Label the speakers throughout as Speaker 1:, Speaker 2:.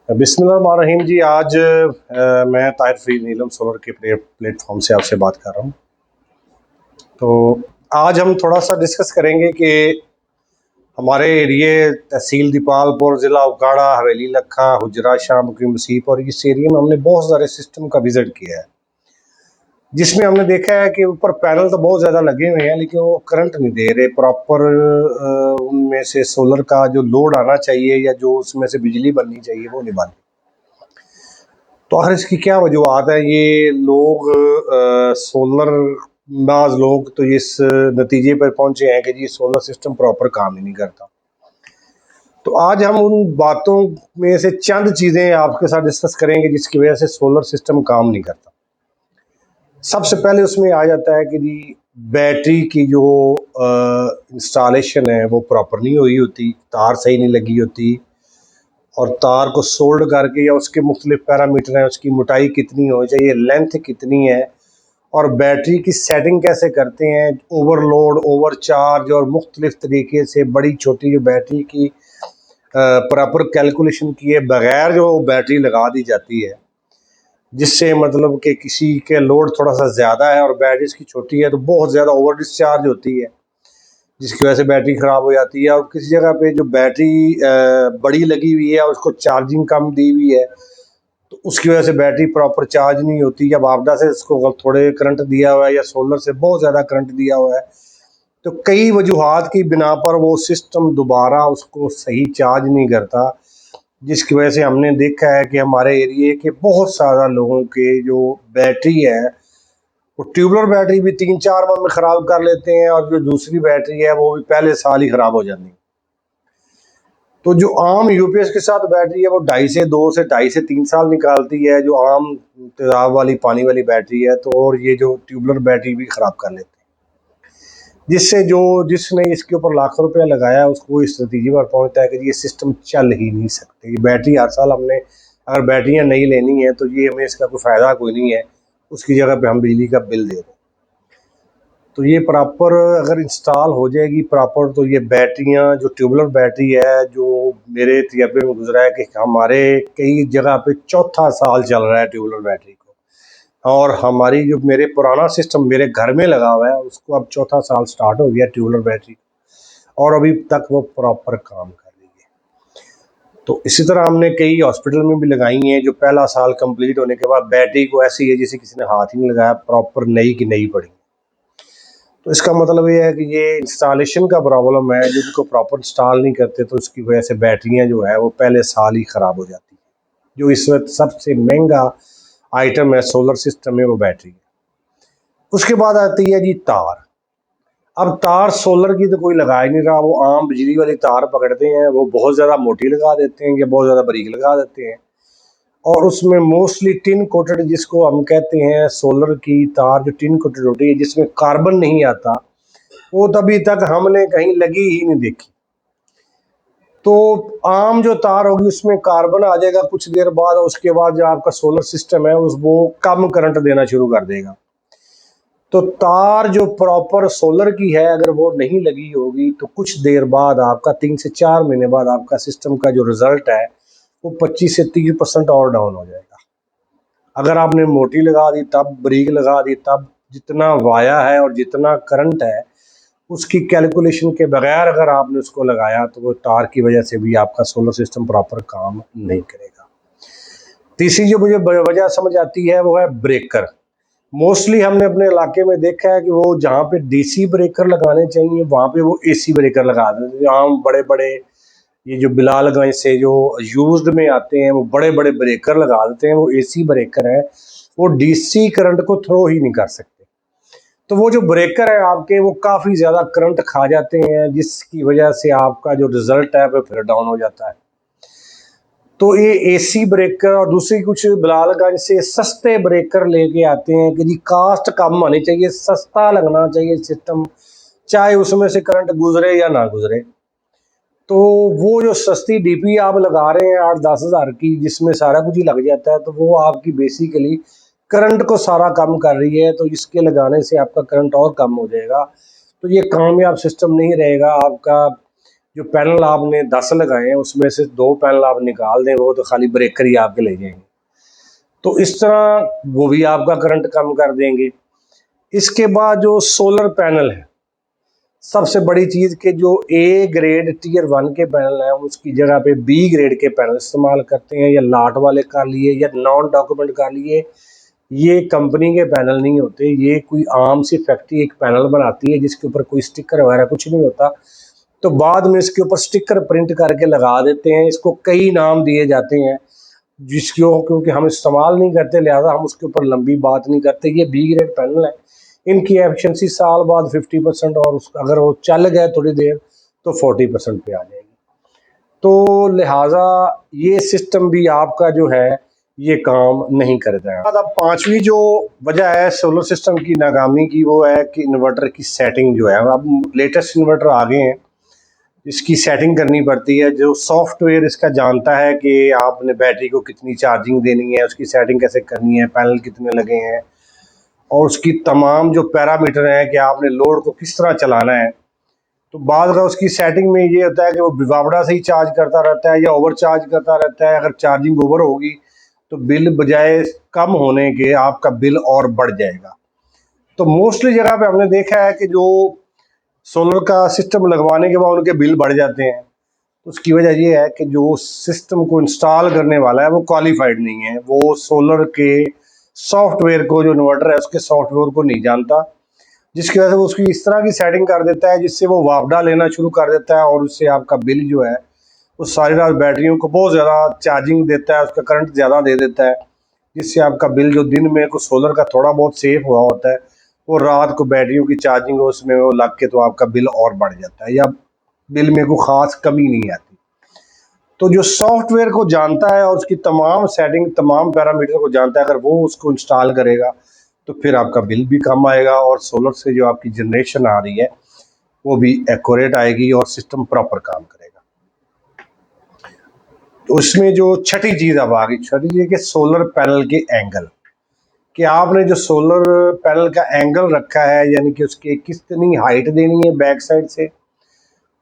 Speaker 1: बिस्मिल्लाहिर्रहमानिर्रहीम जी। आज मैं ताहिर फरीद नीलम सोलर के प्लेटफॉर्म से आपसे बात कर रहा हूँ। तो आज हम थोड़ा सा डिस्कस करेंगे कि हमारे एरिए तहसील दीपालपुर, ज़िला उकाड़ा, हवेली लखा, हुजरा, शाह मुकीम वसीफ और इस एरिए में हमने बहुत सारे सिस्टम का विज़िट किया है, जिसमें हमने देखा है कि ऊपर पैनल तो बहुत ज़्यादा लगे हुए हैं लेकिन वो करंट नहीं दे रहे प्रॉपर। उनमें से सोलर का जो लोड आना चाहिए या जो उसमें से बिजली बननी चाहिए वो नहीं बन रही। तो आखिर इसकी क्या वजूहत है? ये लोग सोलर बाज लोग तो इस नतीजे पर पहुंचे हैं कि जी सोलर सिस्टम प्रॉपर काम ही नहीं करता। तो आज हम उन बातों में से चंद चीज़ें आपके साथ डिस्कस करेंगे जिसकी वजह से सोलर सिस्टम काम नहीं करता। सबसे पहले उसमें आ जाता है कि जी बैटरी की जो इंस्टॉलेशन है वो प्रॉपर नहीं हुई होती, तार सही नहीं लगी होती, और तार को सोल्ड करके या उसके मुख्तलिफ पैरामीटर हैं, उसकी मोटाई कितनी होनी चाहिए, लेंथ कितनी है, और बैटरी की सेटिंग कैसे करते हैं, ओवरलोड, ओवरचार्ज और मुख्तलिफ तरीके से बड़ी छोटी जो बैटरी की प्रॉपर कैलकुलेशन किए बगैर जो बैटरी लगा दी जाती है, जिससे मतलब कि किसी के लोड थोड़ा सा ज़्यादा है और बैटरी इसकी छोटी है तो बहुत ज़्यादा ओवर डिस्चार्ज होती है, जिसकी वजह से बैटरी ख़राब हो जाती है। और किसी जगह पे जो बैटरी बड़ी लगी हुई है और उसको चार्जिंग कम दी हुई है तो उसकी वजह से बैटरी प्रॉपर चार्ज नहीं होती। जब आपदा से इसको थोड़े करंट दिया हुआ है या सोलर से बहुत ज़्यादा करंट दिया हुआ है तो कई वजूहात की बिना पर वो सिस्टम दोबारा उसको सही चार्ज नहीं करता, जिसकी वजह से हमने देखा है कि हमारे एरिए के बहुत सारा लोगों के जो बैटरी है वो ट्यूबलर बैटरी भी 3-4 माह में ख़राब कर लेते हैं और जो दूसरी बैटरी है वो भी पहले साल ही ख़राब हो जाती है। तो जो आम यूपीएस के साथ बैटरी है वो 2.5 से 3 साल निकालती है, जो आम तेजाब वाली पानी वाली बैटरी है। तो और ये जो ट्यूबलर बैटरी भी ख़राब कर लेते हैं, जिससे जो जिसने इसके ऊपर लाखों रुपया लगाया है उसको इस नतीजे पर पहुंचता है कि ये सिस्टम चल ही नहीं सकते। ये बैटरी हर साल हमने अगर बैटरियाँ नहीं लेनी है तो ये हमें इसका कोई फ़ायदा कोई नहीं है, उसकी जगह पे हम बिजली का बिल दे दें। तो ये प्रॉपर अगर इंस्टॉल हो जाएगी प्रॉपर तो ये बैटरियाँ जो ट्यूबलर बैटरी है, जो मेरे तजर्बे में गुजरा है कि हमारे कई जगह पे चौथा साल चल रहा है ट्यूबलर बैटरी को, और हमारी जो मेरे पुराना सिस्टम मेरे घर में लगा हुआ है उसको अब चौथा साल स्टार्ट हो गया ट्यूबलर बैटरी, और अभी तक वो प्रॉपर काम कर रही है। तो इसी तरह हमने कई हॉस्पिटल में भी लगाई हैं जो पहला साल कंप्लीट होने के बाद बैटरी को ऐसी है जैसे किसी ने हाथ ही नहीं लगाया, प्रॉपर नई की नई पड़ी। तो इसका मतलब ये है कि ये इंस्टॉलेशन का प्रॉब्लम है, जिनको प्रॉपर इंस्टॉल नहीं करते तो उसकी वजह से बैटरियां जो है वो पहले साल ही ख़राब हो जाती है। जो इस वक्त सबसे महंगा आइटम है सोलर सिस्टम में वो बैटरी है। उसके बाद आती है जी तार। अब तार सोलर की तो कोई लगा ही नहीं रहा, वो आम बिजली वाली तार पकड़ते हैं, वो बहुत ज़्यादा मोटी लगा देते हैं या बहुत ज़्यादा बारीक लगा देते हैं, और उसमें मोस्टली टिन कोटेड जिसको हम कहते हैं सोलर की तार जो टिन कोटेड होती है जिसमें कार्बन नहीं आता, वो तभी तक हमने कहीं लगी ही नहीं देखी। तो आम जो तार होगी उसमें कार्बन आ जाएगा कुछ देर बाद, उसके बाद जो आपका सोलर सिस्टम है उस वो कम करंट देना शुरू कर देगा। तो तार जो प्रॉपर सोलर की है अगर वो नहीं लगी होगी तो कुछ देर बाद आपका 3 से 4 महीने बाद आपका सिस्टम का जो रिजल्ट है वो 25 से 30% और डाउन हो जाएगा। अगर आपने मोटी लगा दी तब, बारीक लगा दी तब, जितना वाया है और जितना करंट है उसकी कैलकुलेशन के बगैर अगर आपने उसको लगाया तो वो तार की वजह से भी आपका सोलर सिस्टम प्रॉपर काम नहीं करेगा। तीसरी जो मुझे वजह समझ आती है वो है ब्रेकर। मोस्टली हमने अपने इलाके में देखा है कि वो जहाँ पे डीसी ब्रेकर लगाने चाहिए वहाँ पे वो एसी ब्रेकर लगा देते हैं। जहाँ बड़े बड़े ये जो बिलालगंज से जो यूज्ड में आते हैं वो बड़े बड़े ब्रेकर लगा देते हैं, वो एसी ब्रेकर है, वो डीसी करंट को थ्रो ही नहीं कर सकते। तो वो जो ब्रेकर है आपके वो काफ़ी ज़्यादा करंट खा जाते हैं, जिसकी वजह से आपका जो रिजल्ट है वो फिर डाउन हो जाता है। तो ये एसी ब्रेकर और दूसरी कुछ बिलालगंज से सस्ते ब्रेकर लेके आते हैं कि जी कास्ट कम होनी चाहिए, सस्ता लगना चाहिए सिस्टम, चाहे उसमें से करंट गुजरे या ना गुजरे। तो वो जो सस्ती डीपी आप लगा रहे हैं 8-10 हज़ार की जिसमें सारा कुछ ही लग जाता है, तो वो आपकी बेसिकली करंट को सारा कम कर रही है, तो इसके लगाने से आपका करंट और कम हो जाएगा। तो ये कामयाब सिस्टम नहीं रहेगा आपका। जो पैनल आपने 10 लगाए हैं उसमें से 2 पैनल आप निकाल दें, वो तो खाली ब्रेकर ही आपके ले जाएंगे। तो इस तरह वो भी आपका करंट कम कर देंगे। इसके बाद जो सोलर पैनल है, सबसे बड़ी चीज़ कि जो ए ग्रेड टीयर 1 के पैनल हैं उसकी जगह पे बी ग्रेड के पैनल इस्तेमाल करते हैं, या लाट वाले कर लिए या नॉन डॉक्यूमेंट कर लिए। ये कंपनी के पैनल नहीं होते, ये कोई आम सी फैक्ट्री एक पैनल बनाती है जिसके ऊपर कोई स्टिकर वगैरह कुछ नहीं होता, तो बाद में इसके ऊपर स्टिकर प्रिंट करके लगा देते हैं। इसको कई नाम दिए जाते हैं जिसको, क्योंकि हम इस्तेमाल नहीं करते लिहाजा हम उसके ऊपर लंबी बात नहीं करते। ये बी ग्रेड पैनल है, इनकी एफिशिएंसी साल बाद 50% और उसका अगर वो चल गए थोड़ी देर तो 40% पे आ जाएगी। तो लिहाजा ये सिस्टम भी आपका जो है ये काम नहीं करता है। अब 5वीं जो वजह है सोलर सिस्टम की नाकामी की, वो है कि इन्वर्टर की सेटिंग जो है, अब लेटेस्ट इन्वर्टर आ गए हैं, इसकी सेटिंग करनी पड़ती है। जो सॉफ्टवेयर इसका जानता है कि आपने बैटरी को कितनी चार्जिंग देनी है, उसकी सेटिंग कैसे करनी है, पैनल कितने लगे हैं, और उसकी तमाम जो पैरामीटर हैं कि आपने लोड को किस तरह चलाना है। तो बाद का उसकी सेटिंग में ये होता है कि वो विवावड़ा से ही चार्ज करता रहता है या ओवर चार्ज करता रहता है। अगर चार्जिंग ओवर होगी तो बिल बजाय कम होने के आपका बिल और बढ़ जाएगा। तो मोस्टली जगह पे हमने देखा है कि जो सोलर का सिस्टम लगवाने के बाद उनके बिल बढ़ जाते हैं। तो उसकी वजह ये है कि जो सिस्टम को इंस्टॉल करने वाला है वो क्वालिफाइड नहीं है, वो सोलर के सॉफ्टवेयर को, जो इन्वर्टर है उसके सॉफ्टवेयर को नहीं जानता, जिसकी वजह से वो उसकी इस तरह की सेटिंग कर देता है जिससे वो वापडा लेना शुरू कर देता है, और उससे आपका बिल जो है वो सारी रात बैटरियों को बहुत ज़्यादा चार्जिंग देता है, उसका करंट ज़्यादा दे देता है, जिससे आपका बिल जो दिन में को सोलर का थोड़ा बहुत सेफ हुआ होता है वो रात को बैटरियों की चार्जिंग उसमें वो लग के तो आपका बिल और बढ़ जाता है, या बिल में कोई ख़ास कमी नहीं आती। तो जो सॉफ्टवेयर को जानता है और उसकी तमाम सेटिंग, तमाम पैरामीटर को जानता है, अगर वो उसको इंस्टॉल करेगा तो फिर आपका बिल भी कम आएगा और सोलर से जो आपकी जनरेशन आ रही है वो भी एक्यूरेट आएगी और सिस्टम प्रॉपर काम करेगा। तो उसमें जो छठी चीज़ अब आ गई, छठी चीज़ कि सोलर पैनल के एंगल, कि आपने जो सोलर पैनल का एंगल रखा है, यानी कि उसकी कितनी हाइट देनी है बैक साइड से,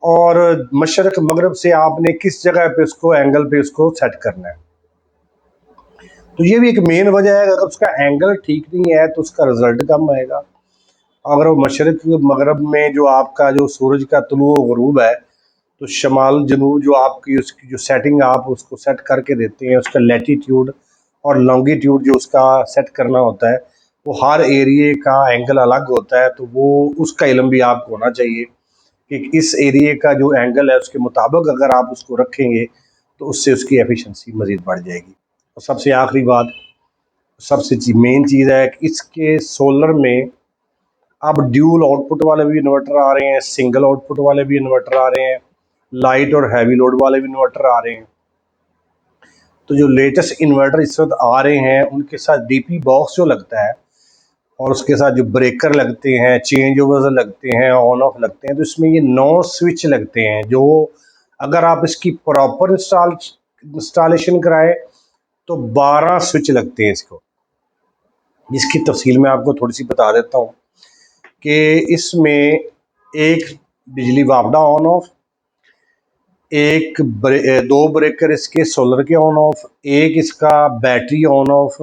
Speaker 1: और मशरक मगरब से आपने किस जगह पे उसको एंगल पे उसको सेट करना है। तो ये भी एक मेन वजह है, अगर उसका एंगल ठीक नहीं है तो उसका रिजल्ट कम आएगा। अगर वो मशरक मगरब में जो आपका जो सूरज का तुलू गरूब है, तो शमाल जनूब जो आपकी उसकी जो सेटिंग आप उसको सेट करके देते हैं, उसका लैटीट्यूड और लॉन्गिट्यूड जो उसका सेट करना होता है, वो हर एरिए का एंगल अलग होता है। तो वो उसका इल्म भी आपको होना चाहिए कि इस एरिए का जो एंगल है उसके मुताबिक अगर आप उसको रखेंगे तो उससे उसकी एफिशिएंसी मज़ीद बढ़ जाएगी। और सबसे आखिरी बात, सबसे मेन चीज़ है कि इसके सोलर में अब ड्यूल आउटपुट वाले भी इन्वर्टर आ रहे हैं, सिंगल आउटपुट वाले भी इन्वर्टर आ रहे हैं, लाइट और हैवी लोड वाले भी इन्वर्टर आ रहे हैं। तो जो लेटेस्ट इन्वर्टर इस वक्त आ रहे हैं उनके साथ डीपी बॉक्स जो लगता है और उसके साथ जो ब्रेकर लगते हैं, चेंज ओवर लगते हैं, ऑन ऑफ लगते हैं, तो इसमें ये 9 स्विच लगते हैं, जो अगर आप इसकी प्रॉपर इंस्टॉलेशन कराएं तो 12 स्विच लगते हैं इसको, जिसकी तफसील मैं आपको थोड़ी सी बता देता हूँ कि इसमें एक बिजली वापडा ऑन ऑफ, दो ब्रेकर इसके सोलर के ऑन ऑफ, एक इसका बैटरी ऑन ऑफ,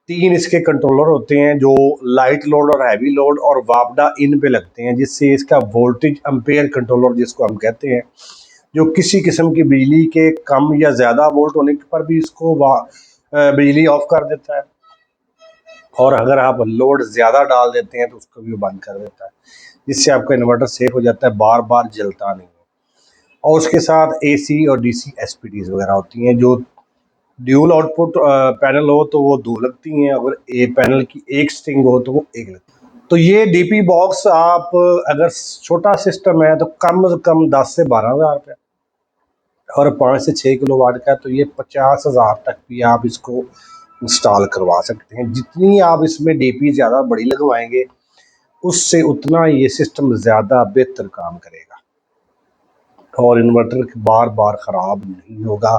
Speaker 1: 3 इसके कंट्रोलर होते हैं जो लाइट लोड और हैवी लोड और वापडा इन पे लगते हैं, जिससे इसका वोल्टेज एम्पेयर कंट्रोलर जिसको हम कहते हैं, जो किसी किस्म की बिजली के कम या ज़्यादा वोल्ट होने पर भी इसको बिजली ऑफ कर देता है, और अगर आप लोड ज़्यादा डाल देते हैं तो उसको भी बंद कर देता है, जिससे आपका इन्वर्टर सेफ हो जाता है, बार बार जलता नहीं है। और उसके साथ एसी और डीसी एसपीडीज वगैरह होती हैं। जो ड्यूल आउटपुट पैनल हो तो वो 2 लगती हैं, अगर ए पैनल की एक स्ट्रिंग हो तो वो 1 लगती है। तो ये डीपी बॉक्स आप अगर छोटा सिस्टम है तो कम से कम 10 से 12 हज़ार रुपये, और 5 से 6 किलोवाट का तो ये 50 हज़ार तक भी आप इसको इंस्टॉल करवा सकते हैं। जितनी आप इसमें डीपी ज़्यादा बड़ी लगवाएंगे उससे उतना ये सिस्टम ज़्यादा बेहतर काम करेगा और इन्वर्टर बार बार ख़राब नहीं होगा।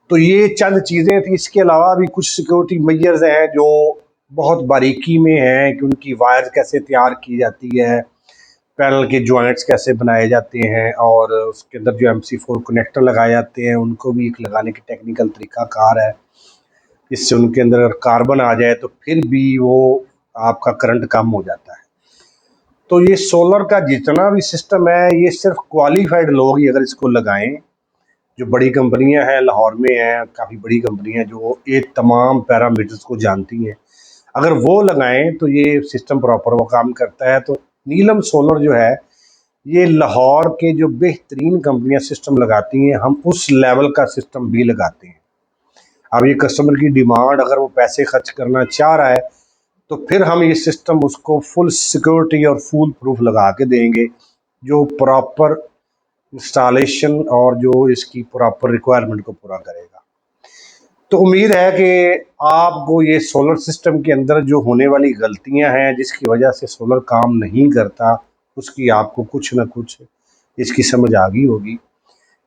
Speaker 1: तो ये चंद चीज़ें थी, इसके अलावा भी कुछ सिक्योरिटी मेजर्स हैं जो बहुत बारीकी में हैं कि उनकी वायर कैसे तैयार की जाती है, पैनल के जॉइंट्स कैसे बनाए जाते हैं और उसके अंदर जो MC4 कनेक्टर लगाए जाते हैं उनको भी एक लगाने की टेक्निकल तरीक़ाकार है, इससे उनके अंदर अगर कार्बन आ जाए तो फिर भी वो आपका करंट कम हो जाता है। तो ये सोलर का जितना भी सिस्टम है ये सिर्फ क्वालिफाइड लोग ही अगर इसको लगाएं, जो बड़ी कंपनियां हैं, लाहौर में हैं काफ़ी बड़ी कंपनियां जो ये तमाम पैरामीटर्स को जानती हैं, अगर वो लगाएं तो ये सिस्टम प्रॉपर वो काम करता है। तो नीलम सोलर जो है ये लाहौर के जो बेहतरीन कंपनियां सिस्टम लगाती हैं, हम उस लेवल का सिस्टम भी लगाते हैं। अब ये कस्टमर की डिमांड, अगर वो पैसे खर्च करना चाह रहा है तो फिर हम ये सिस्टम उसको फुल सिक्योरिटी और फुल प्रूफ लगा के देंगे, जो प्रॉपर इंस्टॉलेशन और जो इसकी प्रॉपर रिक्वायरमेंट को पूरा करेगा। तो उम्मीद है कि आपको ये सोलर सिस्टम के अंदर जो होने वाली गलतियां हैं जिसकी वजह से सोलर काम नहीं करता, उसकी आपको कुछ ना कुछ इसकी समझ आ गई होगी।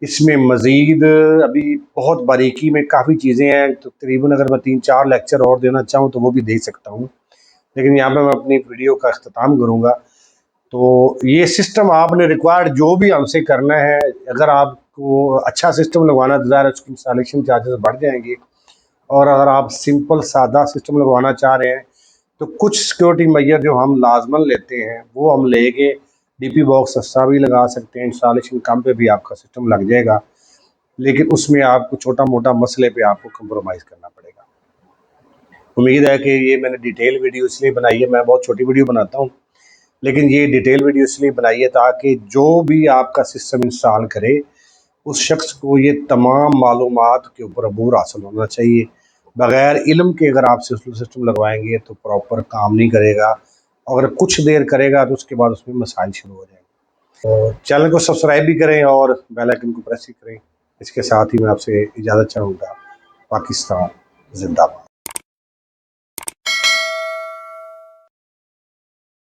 Speaker 1: इसमें मज़ीद अभी बहुत बारीकी में काफ़ी चीज़ें हैं, तो तकरीबन अगर मैं 3-4 लेक्चर और देना चाहूँ तो वो भी दे सकता हूँ, लेकिन यहाँ पे मैं अपनी वीडियो का अख्ताम करूँगा। तो ये सिस्टम आपने रिक्वायर्ड जो भी हमसे करना है, अगर आपको अच्छा सिस्टम लगवाना डिज़ायर है उसकी इंस्टॉलेशन चार्जेस बढ़ जाएंगे, और अगर आप सिंपल सादा सिस्टम लगवाना चाह रहे हैं तो कुछ सिक्योरिटी मेजर जो हम लाजमन लेते हैं वो हम लेके DP बॉक्स सस्ता भी लगा सकते हैं, इंस्टॉलेशन कम पे भी आपका सिस्टम लग जाएगा, लेकिन उसमें आपको छोटा मोटा मसले पे आपको कंप्रोमाइज़ करना पड़ेगा। उम्मीद है कि ये मैंने डिटेल वीडियो इसलिए बनाई है, मैं बहुत छोटी वीडियो बनाता हूँ, लेकिन ये डिटेल वीडियो इसलिए बनाई है ताकि जो भी आपका सिस्टम इंस्टॉल करे उस शख्स को ये तमाम मालूमात के ऊपर अबूर हासिल होना चाहिए। बग़ैर इल्म के अगर आप सिस्टम लगवाएंगे तो प्रॉपर काम नहीं करेगा, अगर कुछ देर करेगा तो उसके बाद उसमें मसाइल शुरू हो जाएंगे। तो चैनल को सब्सक्राइब भी करें और बेल आइकन को प्रेस भी करें। इसके साथ ही मैं आपसे इजाज़त चाहूँगा। पाकिस्तान जिंदाबाद।